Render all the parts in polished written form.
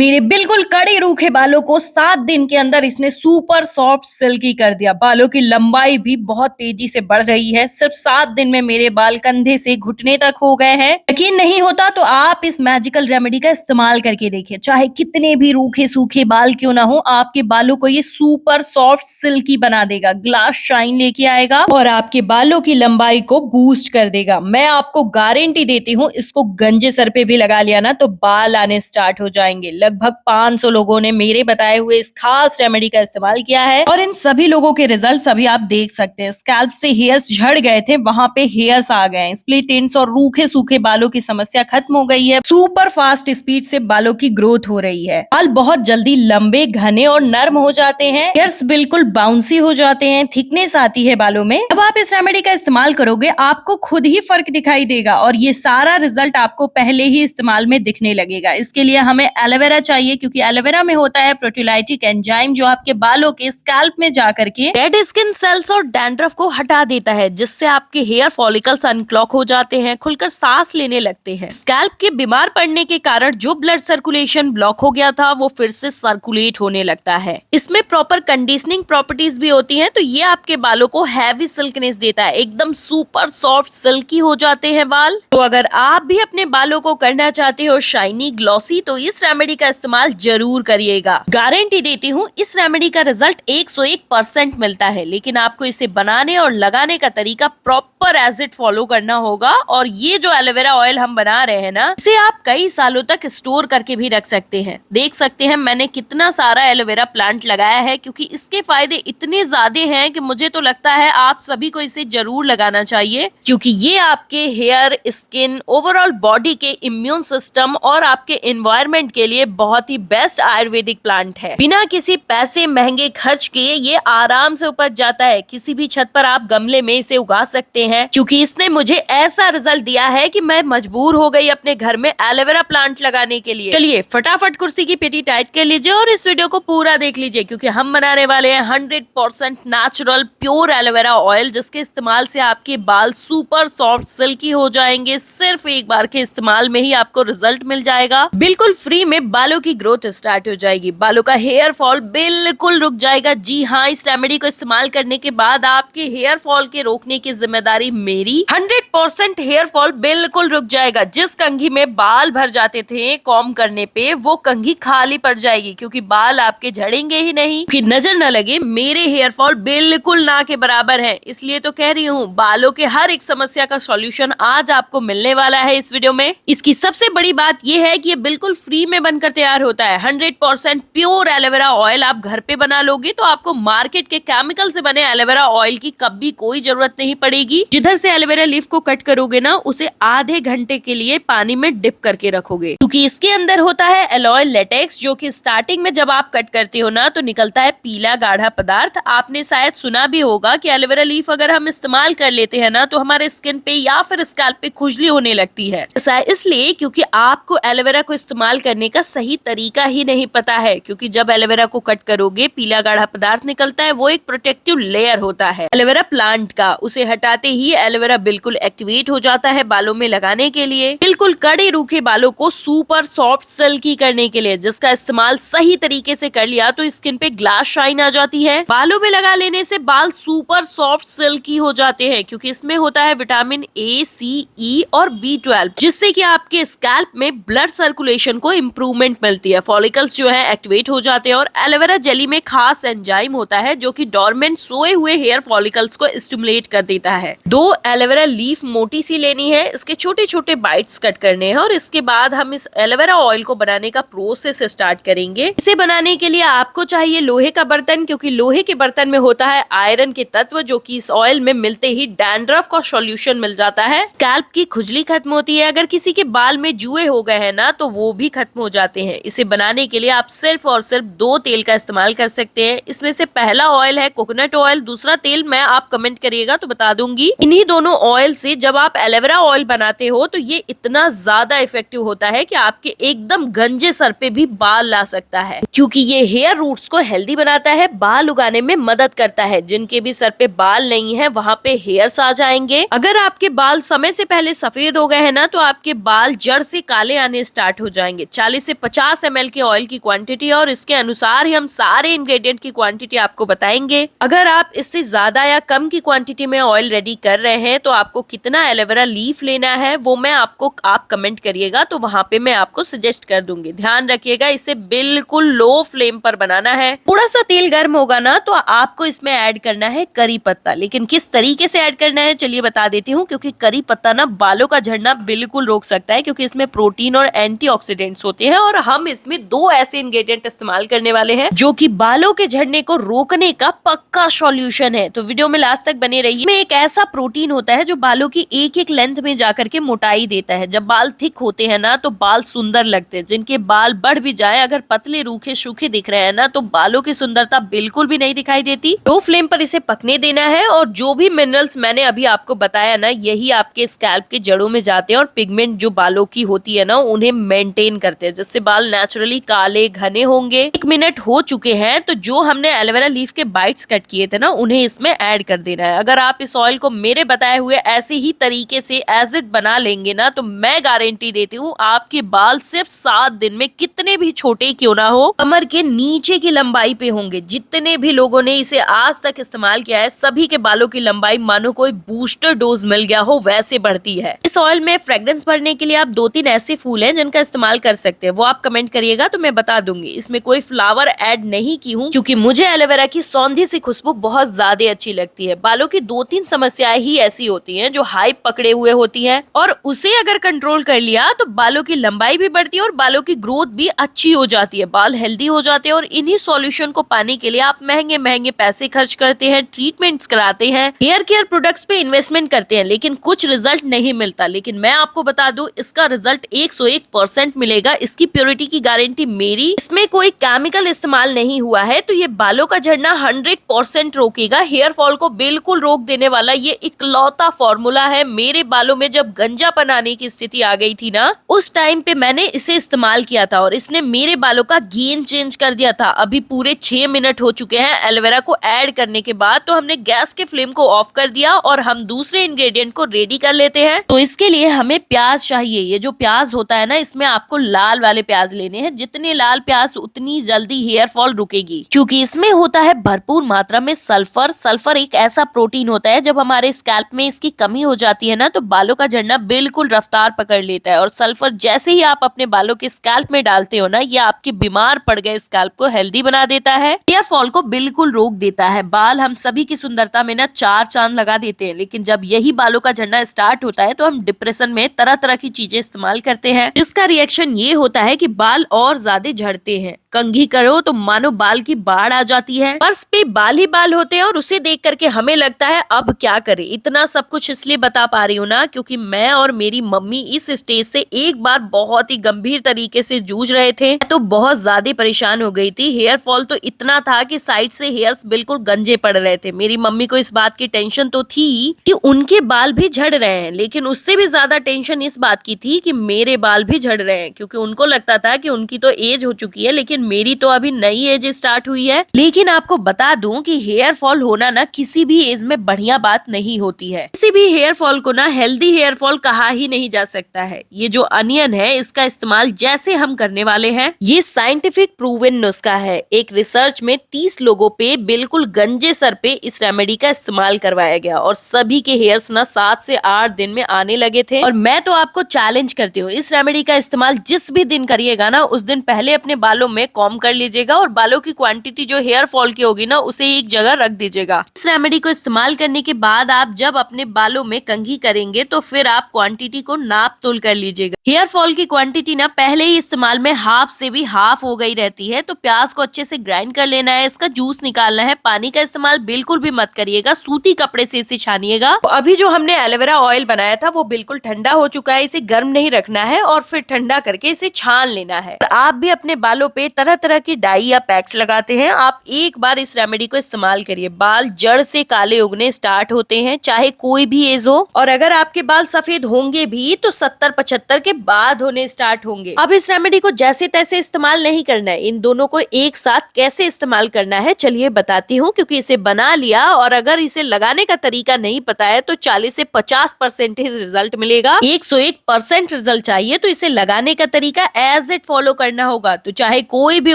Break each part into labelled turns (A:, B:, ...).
A: मेरे बिल्कुल कड़े रूखे बालों को 7 दिन के अंदर इसने सुपर सॉफ्ट सिल्की कर दिया। बालों की लंबाई भी बहुत तेजी से बढ़ रही है। सिर्फ 7 दिन में मेरे बाल कंधे से घुटने तक हो गए हैं। यकीन नहीं होता तो आप इस मैजिकल रेमेडी का इस्तेमाल करके देखिए। चाहे कितने भी रूखे सूखे बाल क्यों ना हो, आपके बालों को ये सुपर सॉफ्ट सिल्की बना देगा, ग्लास शाइन लेके आएगा और आपके बालों की लंबाई को बूस्ट कर देगा। मैं आपको गारंटी देती हूँ, इसको गंजे सर पे भी लगा लिया ना तो बाल आने स्टार्ट हो जाएंगे। लगभग 500 लोगों ने मेरे बताए हुए इस खास रेमेडी का इस्तेमाल किया है और इन सभी लोगों के रिजल्ट्स अभी आप देख सकते हैं। स्कैल्प से हेयर्स झड़ गए थे, वहां पे हेयर्स आ गए हैं। स्प्लिट एंड्स और रूखे सूखे बालों की समस्या खत्म हो गई है। सुपर फास्ट स्पीड से बालों की ग्रोथ हो रही है। बाल बहुत जल्दी लंबे, घने और नर्म हो जाते हैं। हेयर्स बिल्कुल बाउंसी हो जाते हैं। थिकनेस आती है बालों में। जब आप इस रेमेडी का इस्तेमाल करोगे आपको खुद ही फर्क दिखाई देगा और ये सारा रिजल्ट आपको पहले ही इस्तेमाल में दिखने लगेगा। इसके लिए हमें एलोवेरा चाहिए, क्योंकि एलोवेरा में होता है प्रोटीलाइटिक एंजाइम, जो आपके बालों के स्कैल्प में जाकर के डेड स्किन सेल्स और डैंड्रफ को हटा देता है, जिससे आपके हेयर फॉलिकल्स अनक्लॉक हो जाते हैं, खुलकर सांस लेने लगते हैं। स्कैल्प के बीमार पड़ने के कारण जो ब्लड सर्कुलेशन ब्लॉक हो गया था वो फिर से सर्कुलेट होने लगता है। इसमें प्रॉपर कंडीशनिंग प्रॉपर्टीज भी होती हैं, तो ये आपके बालों को हैवी सिल्कनेस देता है। एकदम सुपर सॉफ्ट सिल्की हो जाते हैं बाल। तो अगर आप भी अपने बालों को करना चाहते हो शाइनी ग्लॉसी, तो इस रेमेडी का इस्तेमाल जरूर करिएगा। गारंटी देती हूँ, इस रेमेडी का रिजल्ट 101% मिलता है, लेकिन आपको इसे बनाने और लगाने का तरीका प्रॉपर एज इट फॉलो करना होगा। और ये जो एलोवेरा ऑयल हम बना रहे हैं ना, इसे आप कई सालों तक स्टोर करके भी रख सकते हैं। देख सकते हैं मैंने कितना सारा एलोवेरा प्लांट लगाया है, क्योंकि इसके फायदे इतने ज्यादा हैं कि मुझे तो लगता है आप सभी को इसे जरूर लगाना चाहिए, क्योंकि ये आपके हेयर, स्किन, ओवरऑल बॉडी के इम्यून सिस्टम और आपके एनवायरनमेंट के लिए बहुत ही बेस्ट आयुर्वेदिक प्लांट है। बिना किसी पैसे महंगे खर्च किए ये आराम से उपज जाता है। किसी भी छत पर आप गमले में इसे उगा सकते हैं, क्योंकि इसने मुझे ऐसा रिजल्ट दिया है कि मैं मजबूर हो गई अपने घर में एलोवेरा प्लांट लगाने के लिए। चलिए फटाफट कुर्सी की पेटी टाइट कर लीजिए और इस वीडियो को पूरा देख लीजिए, क्योंकि हम बनाने वाले हैं 100% नेचुरल प्योर एलोवेरा ऑयल, जिसके इस्तेमाल से आपके बाल सुपर सॉफ्ट सिल्की हो जाएंगे। सिर्फ एक बार के इस्तेमाल में ही आपको रिजल्ट मिल जाएगा। बिल्कुल फ्री में बालों की ग्रोथ स्टार्ट हो जाएगी। बालों का हेयर फॉल बिल्कुल रुक जाएगा। जी हाँ, इस रेमेडी को इस्तेमाल करने के बाद आपके हेयर फॉल के रोकने की जिम्मेदारी मेरी। 100% हेयर फॉल बिल्कुल रुक जाएगा। जिस कंघी में बाल भर जाते थे कॉम्ब करने पे, वो कंघी खाली पड़ जाएगी, क्योंकि बाल आपके झड़ेंगे ही नहीं। कि नजर न लगे, मेरे हेयर फॉल बिल्कुल ना के बराबर है। इसलिए तो कह रही हूँ, बालों के हर एक समस्या का सॉल्यूशन आज आपको मिलने वाला है इस वीडियो में। इसकी सबसे बड़ी बात यह है कि ये बिल्कुल फ्री में बनकर तैयार होता है। 100% प्योर एलोवेरा ऑयल आप घर पे बना लोगे तो आपको मार्केट के केमिकल से बने एलोवेरा ऑयल की कभी कोई जरूरत नहीं पड़ेगी। जिधर से एलोवेरा लीफ को कट करोगे ना, उसे आधे घंटे के लिए पानी में डिप करके रखोगे, क्योंकि इसके अंदर होता है एलॉय लेटेक्स, जो कि स्टार्टिंग में जब आप कट करते हो ना तो निकलता है पीला गाढ़ा पदार्थ। आपने शायद सुना भी होगा कि एलोवेरा लीफ अगर हम इस्तेमाल कर लेते हैं ना तो हमारे स्किन पे या फिर स्कैल्प पे खुजली होने लगती है। ऐसा इसलिए क्योंकि आपको एलोवेरा को इस्तेमाल करने का सही तरीका ही नहीं पता है। क्योंकि जब एलोवेरा को कट करोगे पीला गाढ़ा पदार्थ निकलता है, वो एक प्रोटेक्टिव लेयर होता है एलोवेरा प्लांट का। उसे हटाते ही एलोवेरा बिल्कुल एक्टिवेट हो जाता है बालों में लगाने के लिए, बिल्कुल कड़े रूखे बालों को सुपर सॉफ्ट सिल्की करने के लिए। जिसका इस्तेमाल सही तरीके से कर लिया तो स्किन पे ग्लास शाइन आ जाती है। बालों में लगा लेने से बाल सुपर सॉफ्ट सिल्की हो जाते हैं, क्योंकि इसमें होता है विटामिन ए, सी, ई और B12, जिससे कि आपके स्कैल्प में ब्लड सर्कुलेशन को इम्प्रूवमेंट मिलती है। फॉलिकल्स जो है एक्टिवेट हो जाते हैं और एलोवेरा जेली में खास एंजाइम होता है जो कि डोरमेंट सोए हुए हेयर फॉलिकल्स को स्टिमुलेट कर देता है। 2 एलोवेरा लीफ मोटी सी लेनी है, इसके छोटे छोटे बाइट्स कट करने हैं और इसके बाद हम इस एलोवेरा ऑयल को बनाने का प्रोसेस स्टार्ट करेंगे। इसे बनाने के लिए आपको चाहिए लोहे का बर्तन, क्योंकि लोहे के बर्तन में होता है आयरन के तत्व, जो कि इस ऑयल में मिलते ही डैंड्रफ का सॉल्यूशन मिल जाता है। स्कैल्प की खुजली खत्म होती है। अगर किसी के बाल में जुए हो गए हैं ना तो वो भी खत्म हो जाते हैं। इसे बनाने के लिए आप सिर्फ और सिर्फ 2 तेल का इस्तेमाल कर सकते हैं। इसमें से पहला ऑयल है कोकोनट ऑयल, दूसरा तेल मैं आप कमेंट करिएगा तो बता दूंगी। इन्हीं दोनों ऑयल से जब आप एलोवेरा ऑयल बनाते हो तो ये इतना ज्यादा इफेक्टिव होता है कि आपके एकदम गंजे सर पे भी बाल ला सकता है, क्योंकि ये हेयर रूट्स को हेल्दी बनाता है, बाल उगाने में मदद करता है। जिनके भी सर पे बाल नहीं है वहाँ पे हेयर्स आ जाएंगे। अगर आपके बाल समय से पहले सफेद हो गए हैं ना तो आपके बाल जड़ से काले आने स्टार्ट हो जाएंगे। 40 से 50 ml के ऑयल की क्वांटिटी है और इसके अनुसार ही हम सारे इंग्रेडिएंट की क्वांटिटी आपको बताएंगे। अगर आप इससे ज्यादा या कम की क्वांटिटी में ऑयल रेडी कर रहे हैं तो आपको कितना एलोवेरा लीफ लेना है वो मैं आपको आप कमेंट करिएगा, तो वहां पे मैं आपको सजेस्ट कर दूंगी। ध्यान रखिएगा इसे बिल्कुल लो फ्लेम पर बनाना है। थोड़ा सा तेल गर्म होगा ना तो आपको इसमें ऐड करना है करी पत्ता। लेकिन किस तरीके से ऐड करना है चलिए बता देती हूँ, क्योंकि करी पत्ता ना बालों का झड़ना बिल्कुल रोक सकता है, क्योंकि इसमें प्रोटीन और एंटीऑक्सीडेंट्स होते हैं और हम इसमें 2 ऐसे इंग्रेडिएंट इस्तेमाल करने वाले हैं जो कि बालों के झड़ने को रोकने का पक्का सॉल्यूशन है। तो वीडियो में लास्ट तक बने रहिए। इसमें एक ऐसा प्रोटीन होता है जो बालों की एक एक लेंथ में जाकर के मोटाई देता है। जब बाल थिक होते हैं ना तो बाल सुंदर लगते हैं। जिनके बाल बढ़ भी जाए, अगर पतले रूखे सूखे दिख रहे हैं ना तो बालों की सुंदरता बिल्कुल भी नहीं दिखाई देती। लो फ्लेम पर इसे पकने देना है और जो भी मिनरल्स मैंने अभी आपको बताया ना यही आपके स्कैल्प के जड़ों में जाते हैं और पिगमेंट जो बालों की होती है ना उन्हें मेंटेन करते हैं, जिससे बाल नेचुरली काले घने होंगे। 1 मिनट हो चुके हैं तो जो हमने एलोवेरा लीफ के बाइट्स कट किए थे ना उन्हें इसमें ऐड कर देना है। अगर आप इस ऑयल को मेरे बताए हुए ऐसे ही तरीके से एज इट बना लेंगे ना तो मैं गारंटी देती हूँ आपके बाल सिर्फ 7 दिन में कितने भी छोटे क्यों ना हो कमर के नीचे की लंबाई पे होंगे। जितने भी लोगों ने इसे आज तक इस्तेमाल किया है सभी के बालों की लंबाई मानो कोई बूस्टर डोज मिल गया हो वैसे बढ़ती है। इस ऑयल में फ्रेग्रेंस भरने के लिए आप 2-3 ऐसे फूल हैं जिनका इस्तेमाल कर सकते हैं, वो आप कमेंट करिएगा तो मैं बता दूंगी। इसमें कोई फ्लावर ऐड नहीं की हूँ क्योंकि मुझे एलोवेरा की सौंधी सी खुशबू बहुत ज्यादा अच्छी लगती है। बालों की 2-3 समस्याएं ही ऐसी होती हैं जो हाइप पकड़े हुए होती हैं और उसे अगर कंट्रोल कर लिया तो बालों की लंबाई भी बढ़ती है और बालों की ग्रोथ भी अच्छी हो जाती है, बाल हेल्दी हो जाते हैं। और इन्हीं सॉल्यूशन को पाने के लिए आप महंगे महंगे पैसे खर्च करते हैं, ट्रीटमेंट्स कराते हैं, हेयर केयर प्रोडक्ट्स पे इन्वेस्टमेंट करते हैं, लेकिन कुछ रिजल्ट नहीं मिलता। लेकिन मैं आपको बता दूं इसका रिजल्ट 101% मिलेगा। इसकी प्योरिटी की गारंटी मेरी, इसमें कोई केमिकल इस्तेमाल नहीं हुआ है तो ये बालों का झड़ना 100% रोकेगा। हेयर फॉल को बिल्कुल रोक देने वाला ये इकलौता फॉर्मूला है। मेरे बालों में जब गंजापन आने की स्थिति आ गई थी ना उस टाइम पे मैंने इसे इस्तेमाल किया था और इसने मेरे बालों का गेम चेंज कर दिया था। अभी पूरे 6 मिनट हो चुके हैं एलोवेरा को ऐड करने के बाद, तो हमने गैस के फ्लेम को ऑफ कर दिया और हम दूसरे इंग्रेडिएंट को रेडी कर लेते हैं। तो इसके लिए हमें प्याज चाहिए। ये जो प्याज होता है ना इसमें आपको लाल वाले प्याज लेने हैं। जितने लाल प्याज उतनी जल्दी हेयर फॉल रुकेगी, क्योंकि इसमें होता है भरपूर मात्रा में सल्फर। सल्फर एक ऐसा प्रोटीन होता है जब हमारे स्कैल्प में इसकी कमी हो जाती है ना तो बालों का झड़ना बिल्कुल रफ्तार पकड़ लेता है। और सल्फर जैसे ही आप अपने बालों के स्कैल्प में डालते हो ना ये आपके बीमार पड़ गए स्कैल्प को हेल्दी बना देता है, हेयर फॉल को बिल्कुल रोक देता है। बाल हम सभी की सुंदरता में ना 4 चांद लगा देते हैं, लेकिन जब यही बालों का झड़ना स्टार्ट होता है तो हम डिप्रेशन में तरह तरह की चीजें इस्तेमाल करते हैं, जिसका रिएक्शन ये होता है कि बाल और ज्यादा झड़ते हैं। कंघी करो तो मानो बाल की बाढ़ आ जाती है। पर्स पे बाल ही बाल होते हैं और उसे देख करके हमें लगता है अब क्या करें। इतना सब कुछ इसलिए बता पा रही हूँ ना क्योंकि मैं और मेरी मम्मी इस स्टेज से एक बार बहुत ही गंभीर तरीके से जूझ रहे थे। तो बहुत ज्यादा परेशान हो गई थी। हेयर फॉल तो इतना था कि साइड से हेयर्स बिल्कुल गंजे पड़ रहे थे। मेरी मम्मी को इस बात की टेंशन तो थी कि उनके बाल भी झड़ रहे हैं, लेकिन उससे भी ज्यादा टेंशन इस बात की थी कि मेरे बाल भी झड़ रहे हैं, क्योंकि उनको लगता था कि उनकी तो एज हो चुकी है लेकिन मेरी तो अभी नई एज स्टार्ट हुई है। लेकिन आपको बता दूं कि हेयर फॉल होना ना किसी भी एज में बढ़िया बात नहीं होती है। किसी भी हेयर फॉल को ना हेल्दी हेयर फॉल कहा ही नहीं जा सकता है। ये जो अनियन है इसका इस्तेमाल जैसे हम करने वाले हैं ये साइंटिफिक प्रूवन नुस्खा है। एक रिसर्च में 30 लोगों पे बिल्कुल गंजे सर पे इस रेमेडी का इस्तेमाल करवाया गया और सभी के हेयर्स ना 7 से 8 दिन में आने लगे थे। और मैं तो आपको चैलेंज करती हूँ इस रेमेडी का इस्तेमाल जिस भी दिन करिएगा ना उस दिन पहले अपने बालों में कॉम्ब कर लीजिएगा और बालों की क्वांटिटी जो हेयर फॉल की होगी ना उसे एक जगह रख दीजिएगा। इस रेमेडी को इस्तेमाल करने के बाद आप जब अपने बालों में कंघी करेंगे तो फिर आप क्वांटिटी को नाप तोल कर लीजिएगा। हेयर फॉल की क्वांटिटी ना पहले ही इस्तेमाल में हाफ से भी हाफ हो गई रहती है। तो प्याज को अच्छे से ग्राइंड कर लेना है, इसका जूस निकालना है। पानी का इस्तेमाल बिल्कुल भी मत करिएगा, सूती कपड़े से इसे छानिएगा। अभी जो हमने एलोवेरा ऑयल बनाया था वो बिल्कुल ठंडा हो चुका है, इसे गर्म नहीं रखना है और फिर ठंडा करके इसे छान लेना है। आप भी अपने बालों पे तरह तरह की डाई या पैक्स लगाते हैं, आप एक बार इस रेमेडी को इस्तेमाल करिए। बाल जड़ से काले उगने स्टार्ट होते हैं चाहे कोई भी एज हो। और अगर आपके बाल सफेद होंगे भी तो 70-75 के के बाद होने स्टार्ट होंगे। अब इस रेमेडी को जैसे तैसे इस्तेमाल नहीं करना है, इन दोनों को एक साथ कैसे इस्तेमाल करना है चलिए बताती हूँ, क्योंकि इसे बना लिया और अगर इसे लगाने का तरीका नहीं पता है तो 40 से 50% रिजल्ट मिलेगा। 101% रिजल्ट चाहिए तो इसे लगाने का तरीका एज इट फॉलो करना होगा। तो चाहे कोई भी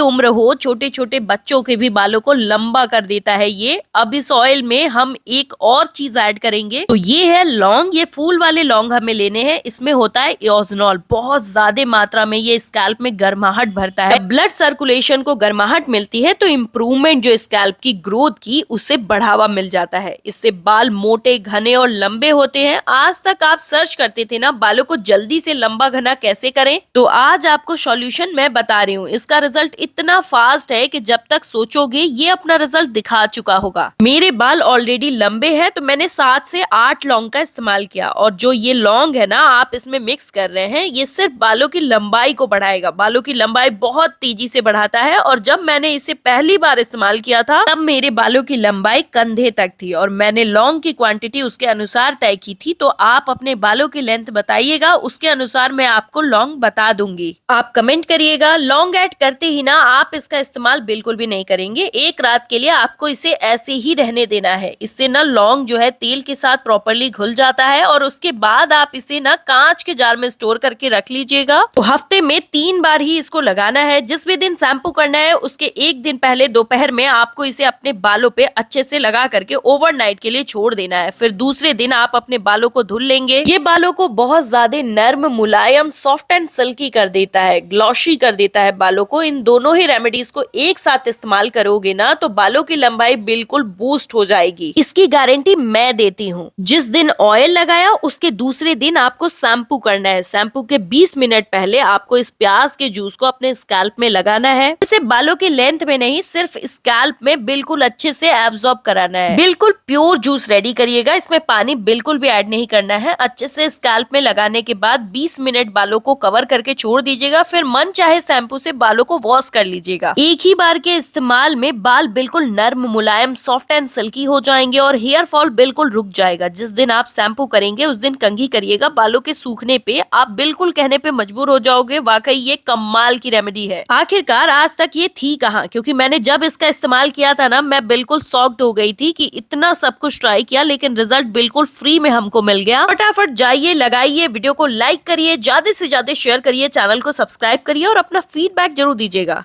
A: उम्र हो, छोटे छोटे बच्चों के भी बालों को लंबा कर देता है ये। अब इस ऑयल में हम एक और चीज ऐड करेंगे, तो ये है लौंग। ये फूल वाले लौंग हमें लेने हैं। इसमें होता है इओजनॉल, बहुत ज्यादा मात्रा में। ये स्कैल्प में गर्माहट भरता है। ब्लड सर्कुलेशन को गर्माहट मिलती है तो इम्प्रूवमेंट जो स्कैल्प की ग्रोथ की उससे बढ़ावा मिल जाता है। इससे बाल मोटे, घने और लंबे होते हैं। आज तक आप सर्च करते थे ना बालों को जल्दी से लंबा घना कैसे करें, तो आज आपको सॉल्यूशन मैं बता रही हूँ। इसका रिजल्ट इतना फास्ट है कि जब तक सोचोगे ये अपना रिजल्ट दिखा चुका होगा। मेरे बाल ऑलरेडी लंबे हैं तो मैंने 7 से 8 लौंग का इस्तेमाल किया, और जो ये लौंग है ना आप इसमें मिक्स कर रहे हैं, ये सिर्फ बालों की लंबाई को बढ़ाएगा। बालों की लंबाई बहुत तेजी से बढ़ाता है। और जब मैंने इसे पहली बार इस्तेमाल किया था तब मेरे बालों की लंबाई कंधे तक थी और मैंने लौंग की क्वांटिटी उसके अनुसार तय की थी। तो आप अपने बालों की लेंथ बताइएगा, उसके अनुसार मैं आपको लौंग बता दूंगी। आप कमेंट करिएगा। लौंग ऐड करते ही ना आप इसका इस्तेमाल बिल्कुल भी नहीं करेंगे। एक रात के लिए आपको इसे ऐसे ही रहने देना है। इससे ना लौंग जो है तेल के साथ प्रॉपरली घुल जाता है और उसके बाद आप इसे ना कांच के जार में स्टोर करके रख लीजिएगा। तो हफ्ते में 3 बार ही इसको लगाना है। जिस भी दिन शैम्पू करना है उसके एक दिन पहले दोपहर में आपको इसे अपने बालों पे अच्छे से लगा करके ओवरनाइट के लिए छोड़ देना है। फिर दूसरे दिन आप अपने बालों को धुल लेंगे। ये बालों को बहुत ज्यादा नर्म, मुलायम, सॉफ्ट एंड सिल्की कर देता है, ग्लॉसी कर देता है बालों को। इन दोनों ही रेमेडीज को एक साथ इस्तेमाल करोगे ना तो बालों की लंबाई बिल्कुल बूस्ट हो जाएगी। इसकी गारंटी मैं देती हूँ। जिस दिन ऑयल लगाया उसके दूसरे दिन आपको शैम्पू करना है। शैम्पू के 20 मिनट पहले आपको इस प्याज के जूस को अपने स्कैल्प में लगाना है। इसे बालों की लेंथ में नहीं, सिर्फ स्कैल्प में बिल्कुल अच्छे से एब्जॉर्ब कराना है। बिल्कुल प्योर जूस रेडी करिएगा। इसमें पानी बिल्कुल भी ऐड नहीं करना है। अच्छे से स्कैल्प में लगाने के बाद 20 मिनट बालों को कवर करके छोड़ दीजिएगा। फिर मन चाहे शैम्पू से बालों को वॉश कर लीजिएगा। एक ही बार के इस्तेमाल में बाल बिल्कुल नर्म, मुलायम, सॉफ्ट एंड सिल्की हो जाएंगे और हेयर फॉल बिल्कुल रुक जाएगा। जिस दिन आप शैम्पू करेंगे उस दिन कंघी करिएगा। बालों के सूखने पे आप बिल्कुल कहने पे मजबूर हो जाओगे, वाकई ये कमाल की रेमेडी है। आखिरकार आज तक ये थी कहाँ, क्योंकि मैंने जब इसका इस्तेमाल किया था ना मैं बिल्कुल शॉक्ड हो गई थी कि इतना सब कुछ ट्राई किया लेकिन रिजल्ट बिल्कुल फ्री में हमको मिल गया। फटाफट जाइए, लगाइए, वीडियो को लाइक करिए, ज्यादा से ज्यादा शेयर करिए, चैनल को सब्सक्राइब करिए और अपना फीडबैक जरूर दीजिएगा।